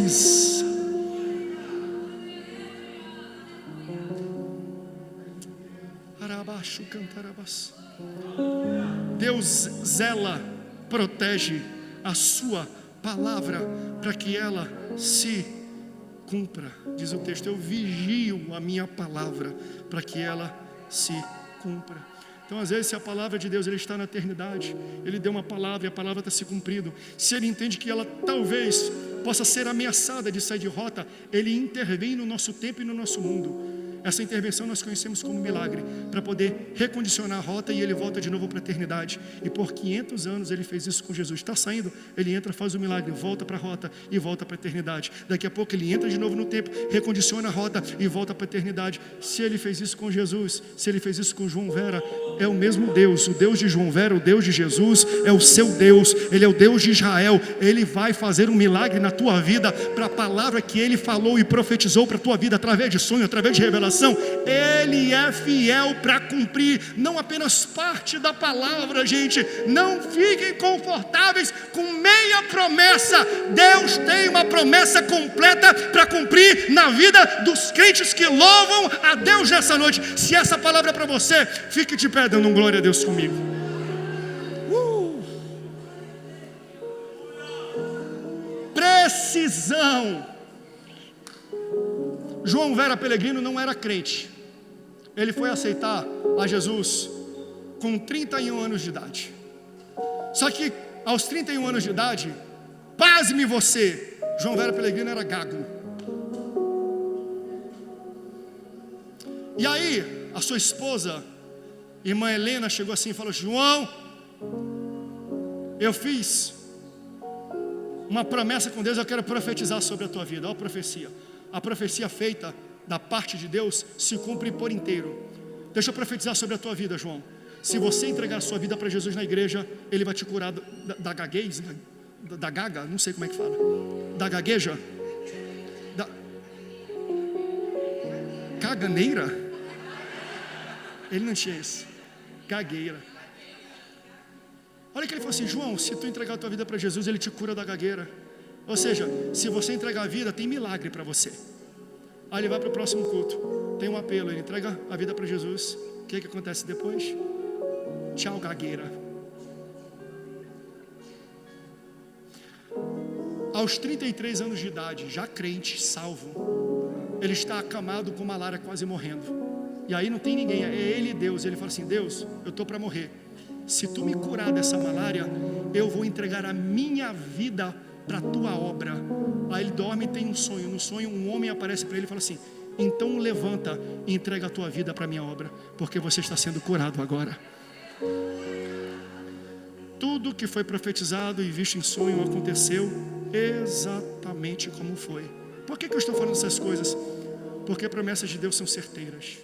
Deus zela, protege a sua palavra para que ela se cumpra. Diz o texto, eu vigio a minha palavra para que ela se cumpra. Então às vezes se a palavra de Deus ele está na eternidade, Ele deu uma palavra e a palavra está se cumprindo. Se Ele entende que ela talvez possa ser ameaçada de sair de rota, Ele intervém no nosso tempo e no nosso mundo. Essa intervenção nós conhecemos como milagre, para poder recondicionar a rota e ele volta de novo para a eternidade. E por 500 anos ele fez isso com Jesus. Está saindo, ele entra, faz o milagre, volta para a rota e volta para a eternidade. Daqui a pouco ele entra de novo no tempo, recondiciona a rota e volta para a eternidade. Se ele fez isso com Jesus, se ele fez isso com João Vera, é o mesmo Deus. O Deus de João Vera, o Deus de Jesus, é o seu Deus. Ele é o Deus de Israel. Ele vai fazer um milagre na tua vida, para a palavra que ele falou e profetizou para a tua vida, através de sonho, através de revelação. Ele é fiel para cumprir, não apenas parte da palavra, gente. Não fiquem confortáveis com meia promessa. Deus tem uma promessa completa para cumprir na vida dos crentes que louvam a Deus nessa noite. Se essa palavra é para você, fique de pé dando um glória a Deus comigo. Precisão. João Vera Pelegrino não era crente. Ele foi aceitar a Jesus com 31 anos de idade. Só que aos 31 anos de idade, pasme você, João Vera Pelegrino era gago. E aí a sua esposa, irmã Helena, chegou assim e falou, João, eu fiz uma promessa com Deus, eu quero profetizar sobre a tua vida. Olha a profecia. A profecia feita da parte de Deus se cumpre por inteiro. Deixa eu profetizar sobre a tua vida, João. Se você entregar a sua vida para Jesus na igreja, Ele vai te curar da gaguez, da gaga, não sei como é que fala, da gagueja, da caganeira. Ele não tinha isso, gagueira. Olha que ele falou assim: João, se tu entregar a tua vida para Jesus, Ele te cura da gagueira. Ou seja, se você entregar a vida, tem milagre para você. Aí ele vai para o próximo culto, tem um apelo, ele entrega a vida para Jesus. O que acontece depois? Tchau, gagueira. Aos 33 anos de idade, já crente, salvo, ele está acamado com malária, quase morrendo. E aí não tem ninguém, é ele e Deus. Ele fala assim: Deus, eu estou para morrer. Se tu me curar dessa malária, eu vou entregar a minha vida para a tua obra. Aí ele dorme e tem um sonho. No sonho um homem aparece para ele e fala assim: então levanta e entrega a tua vida para a minha obra, porque você está sendo curado agora. Tudo que foi profetizado e visto em sonho aconteceu exatamente como foi. Por que eu estou falando essas coisas? Porque promessas de Deus são certeiras.